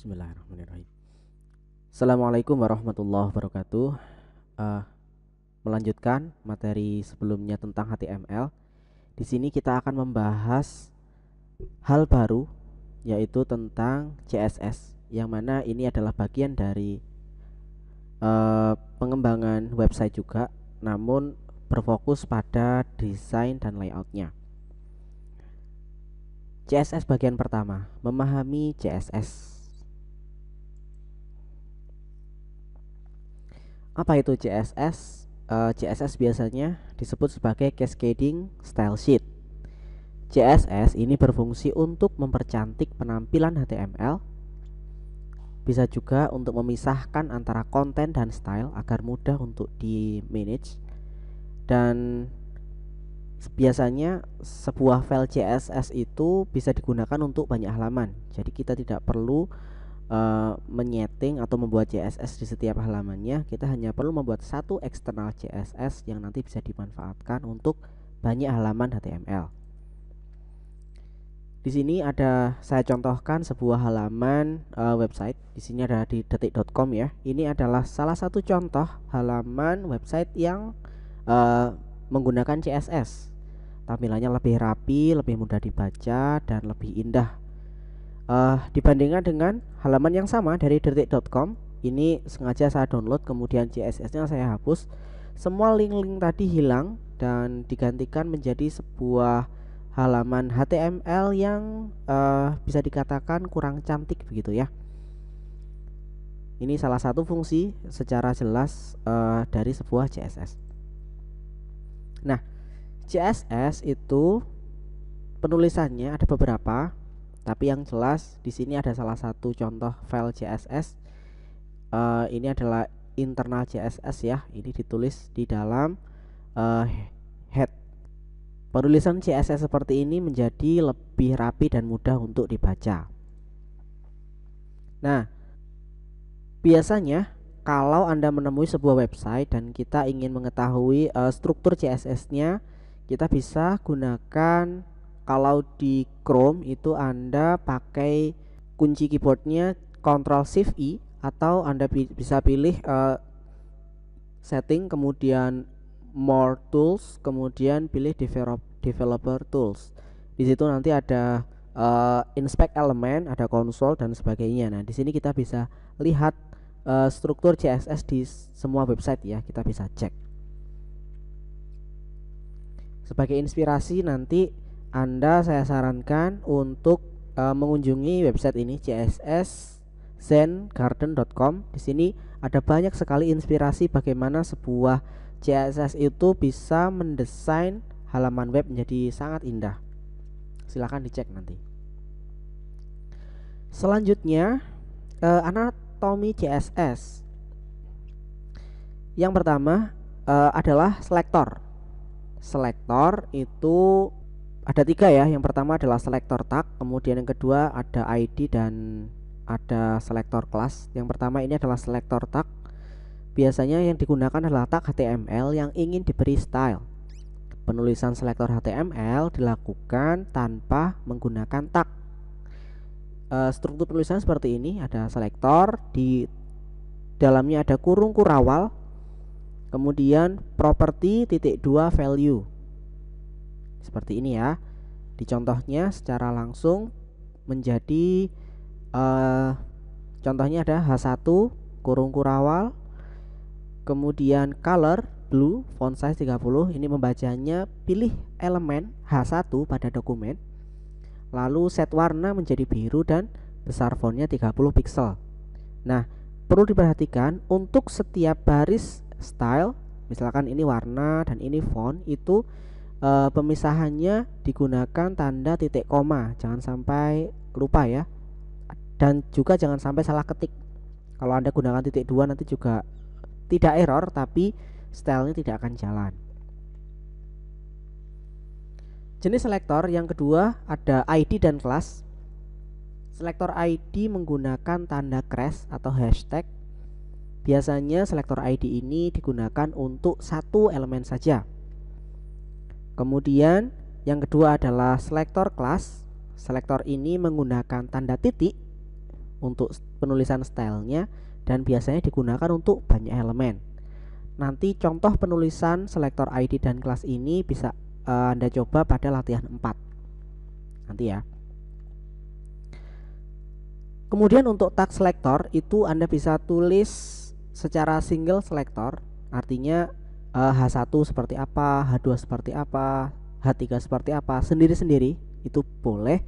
Bismillahirrahmanirrahim. Assalamualaikum warahmatullahi wabarakatuh. Eh, Melanjutkan materi sebelumnya tentang HTML. Di sini kita akan membahas hal baru, yaitu tentang CSS, yang mana ini adalah bagian dari pengembangan website juga, namun berfokus pada desain dan layoutnya. CSS bagian pertama, memahami CSS. Apa itu CSS? CSS biasanya disebut sebagai Cascading Style Sheet. CSS ini berfungsi untuk mempercantik penampilan HTML, bisa juga untuk memisahkan antara konten dan style agar mudah untuk di manage. Dan biasanya sebuah file CSS itu bisa digunakan untuk banyak halaman. Jadi kita tidak perlu menyeting atau membuat CSS di setiap halamannya. Kita hanya perlu membuat satu eksternal CSS yang nanti bisa dimanfaatkan untuk banyak halaman HTML. Di sini saya contohkan sebuah halaman website. Di sini ada di detik.com ya. Ini adalah salah satu contoh halaman website yang menggunakan CSS. Tampilannya lebih rapi, lebih mudah dibaca, dan lebih indah dibandingkan dengan halaman yang sama dari detik.com. Ini sengaja saya download, kemudian CSS-nya saya hapus. Semua link-link tadi hilang dan digantikan menjadi sebuah halaman HTML yang bisa dikatakan kurang cantik begitu ya. Ini salah satu fungsi secara jelas dari sebuah CSS. Nah, CSS itu penulisannya ada beberapa, tapi yang jelas di sini ada salah satu contoh file CSS. Ini adalah internal CSS ya. Ini ditulis di dalam head. Penulisan CSS seperti ini menjadi lebih rapi dan mudah untuk dibaca. Nah, biasanya kalau Anda menemui sebuah website dan kita ingin mengetahui struktur CSS-nya, kita bisa gunakan. Kalau di Chrome itu Anda pakai kunci keyboardnya Ctrl+Shift+I, atau Anda bisa pilih setting, kemudian more tools, kemudian pilih developer tools. Di situ nanti ada inspect element, ada konsol dan sebagainya. Nah, di sini kita bisa lihat struktur CSS di semua website ya. Kita bisa cek. Sebagai inspirasi nanti saya sarankan untuk mengunjungi website ini, cssz.zengarden.com. Di sini ada banyak sekali inspirasi bagaimana sebuah CSS itu bisa mendesain halaman web menjadi sangat indah. Silahkan dicek nanti. Selanjutnya, anatomi CSS. Yang pertama adalah selektor. Selektor itu ada 3 ya. Yang pertama adalah selektor tag, kemudian yang kedua ada ID dan ada selektor kelas. Yang pertama ini adalah selektor tag. Biasanya yang digunakan adalah tag HTML yang ingin diberi style. Penulisan selektor HTML dilakukan tanpa menggunakan tag. Struktur penulisan seperti ini, ada selektor, di dalamnya ada kurung kurawal, kemudian property (2) value. Seperti ini ya. Di contohnya secara langsung menjadi contohnya ada H1 kurung kurawal, kemudian color blue, font size 30. Ini membacanya pilih elemen H1 pada dokumen, lalu set warna menjadi biru dan besar fontnya 30 pixel. Nah, perlu diperhatikan untuk setiap baris style, misalkan ini warna dan ini font, itu pemisahannya digunakan tanda titik koma, jangan sampai lupa ya. Dan juga jangan sampai salah ketik. Kalau Anda gunakan titik 2 nanti juga tidak error, tapi stylenya tidak akan jalan. Jenis selektor yang kedua ada ID dan kelas. Selektor ID menggunakan tanda crash atau hashtag. Biasanya selektor ID ini digunakan untuk satu elemen saja. Kemudian yang kedua adalah selektor kelas. Selektor ini menggunakan tanda titik untuk penulisan stylenya dan biasanya digunakan untuk banyak elemen. Nanti contoh penulisan selektor ID dan kelas ini bisa Anda coba pada latihan 4 nanti ya. Kemudian untuk tag selector itu Anda bisa tulis secara single selector, artinya H1 seperti apa, H2 seperti apa, H3 seperti apa, sendiri-sendiri itu boleh.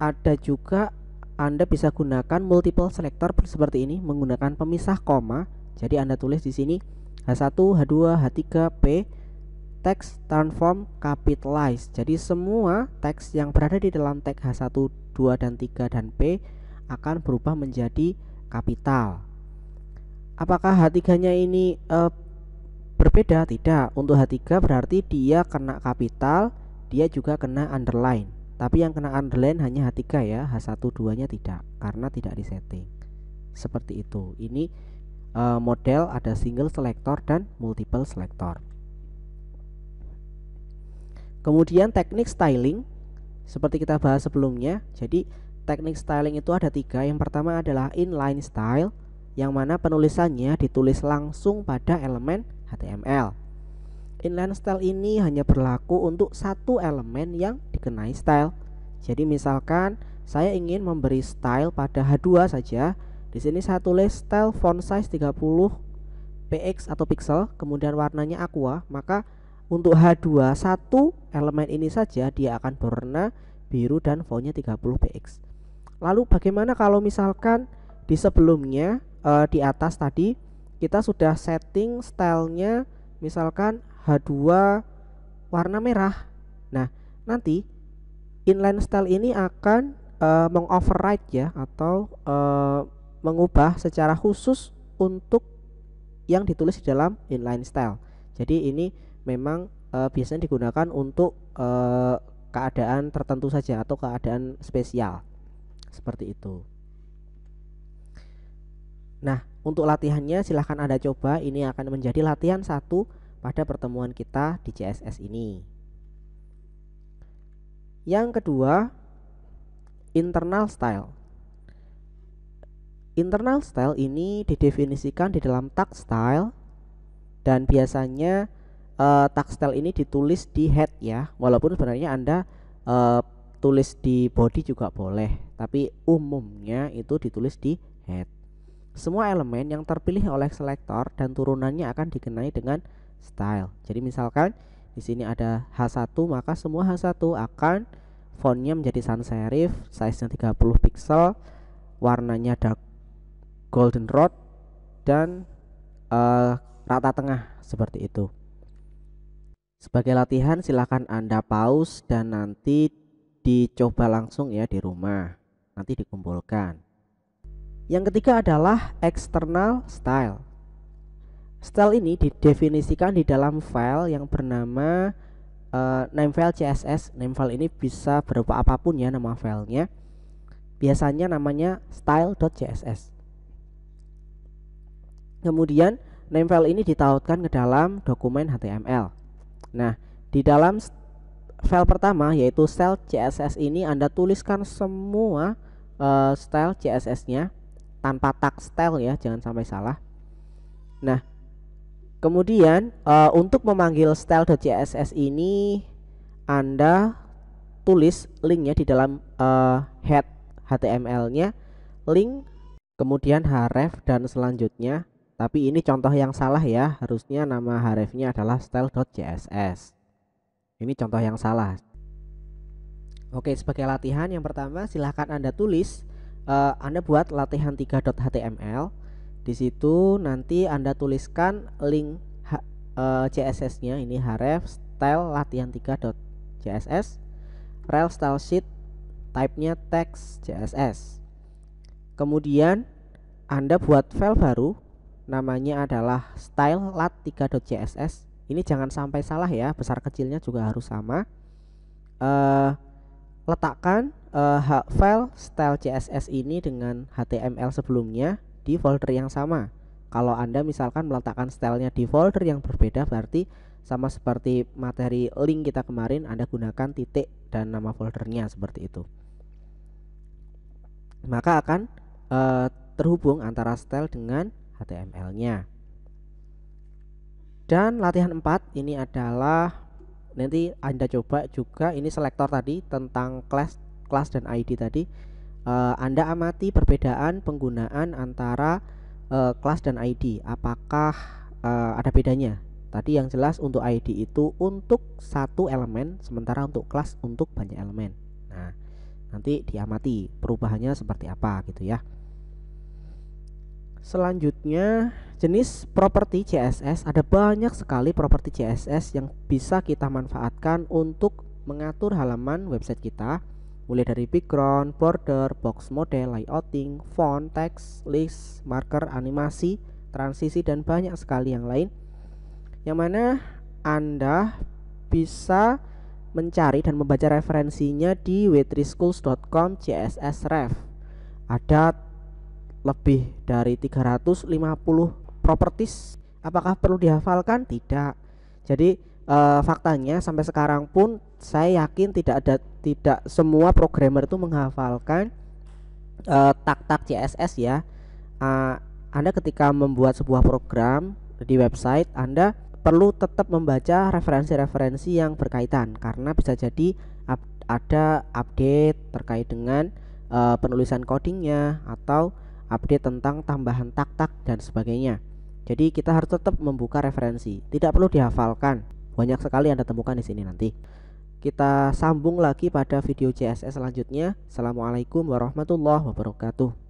Ada juga Anda bisa gunakan multiple selector seperti ini menggunakan pemisah koma. Jadi Anda tulis di sini H1, H2, H3, P, text transform capitalize. Jadi semua teks yang berada di dalam tag H1, 2 dan 3 dan P akan berubah menjadi kapital. Apakah H3-nya ini berbeda? Tidak. Untuk H3 berarti dia kena kapital, dia juga kena underline. Tapi yang kena underline hanya H3 ya, H1, 2-nya tidak, karena tidak disetting. Seperti itu. Ini model ada single selector dan multiple selector. Kemudian teknik styling seperti kita bahas sebelumnya. Jadi teknik styling itu ada 3. Yang pertama adalah inline style, yang mana penulisannya ditulis langsung pada elemen HTML. Inline style ini hanya berlaku untuk satu elemen yang dikenai style. Jadi misalkan saya ingin memberi style pada H2 saja. Di sini saya tulis style font size 30 px atau pixel, kemudian warnanya aqua, maka untuk H2 satu elemen ini saja dia akan berwarna biru dan fontnya 30 px. Lalu bagaimana kalau misalkan di sebelumnya di atas tadi kita sudah setting stylenya misalkan H2 warna merah. Nah, nanti inline style ini akan mengoverride ya, atau mengubah secara khusus untuk yang ditulis di dalam inline style. Jadi ini memang biasanya digunakan untuk keadaan tertentu saja atau keadaan spesial seperti itu. Nah, untuk latihannya silahkan Anda coba. Ini akan menjadi latihan 1 pada pertemuan kita di CSS ini. Yang kedua, internal style. Internal style ini didefinisikan di dalam tag style, dan biasanya tag style ini ditulis di head ya, walaupun sebenarnya Anda tulis di body juga boleh, tapi umumnya itu ditulis di head. Semua elemen yang terpilih oleh selektor dan turunannya akan dikenai dengan style. Jadi misalkan di sini ada H1, maka semua H1 akan fontnya menjadi sans serif, size-nya 30 pixel, warnanya dark golden rod dan rata tengah seperti itu. Sebagai latihan silahkan Anda pause dan nanti dicoba langsung ya di rumah, nanti dikumpulkan. Yang ketiga adalah external style. Style ini didefinisikan di dalam file yang bernama namefile CSS. Namefile ini bisa berupa apapun ya nama filenya. Biasanya namanya style.css. Kemudian namefile ini ditautkan ke dalam dokumen HTML. Nah, di dalam file pertama yaitu style CSS ini Anda tuliskan semua style CSS-nya tanpa tag style ya, jangan sampai salah. Nah, kemudian untuk memanggil style.css ini Anda tulis linknya di dalam head HTML-nya, link kemudian href dan selanjutnya. Tapi ini contoh yang salah ya, harusnya nama href-nya adalah style.css. Ini contoh yang salah. Oke, sebagai latihan yang pertama silahkan Anda tulis, Anda buat latihan 3.html. Di situ nanti Anda tuliskan link CSS-nya, ini href style latihan 3.css, rel style sheet, type-nya text CSS. Kemudian Anda buat file baru, namanya adalah style lat3.css. Ini jangan sampai salah ya, besar kecilnya juga harus sama. Letakkan file style CSS ini dengan HTML sebelumnya di folder yang sama. Kalau Anda misalkan meletakkan stylenya di folder yang berbeda, berarti sama seperti materi link kita kemarin, Anda gunakan titik dan nama foldernya seperti itu. Maka akan terhubung antara style dengan HTML-nya. Dan latihan 4 ini adalah nanti Anda coba juga, ini selektor tadi tentang kelas dan ID tadi. Anda amati perbedaan penggunaan antara kelas dan ID. Apakah ada bedanya? Tadi yang jelas untuk ID itu untuk satu elemen, sementara untuk kelas untuk banyak elemen. Nah, nanti diamati perubahannya seperti apa gitu ya. Selanjutnya, jenis properti CSS. Ada banyak sekali properti CSS yang bisa kita manfaatkan untuk mengatur halaman website kita, mulai dari background, border, box model, layouting, font, text, list, marker, animasi, transisi, dan banyak sekali yang lain, yang mana Anda bisa mencari dan membaca referensinya di w3schools.com CSS-ref. Ada lebih dari 350 properties. Apakah perlu dihafalkan? Tidak. Jadi faktanya sampai sekarang pun saya yakin tidak semua programmer itu menghafalkan tag-tag CSS ya. Anda ketika membuat sebuah program di website, Anda perlu tetap membaca referensi-referensi yang berkaitan, karena bisa jadi ada update terkait dengan penulisan codingnya atau update tentang tambahan tag-tag dan sebagainya. Jadi kita harus tetap membuka referensi, tidak perlu dihafalkan. Banyak sekali Anda temukan di sini nanti. Kita sambung lagi pada video CSS selanjutnya. Assalamualaikum warahmatullahi wabarakatuh.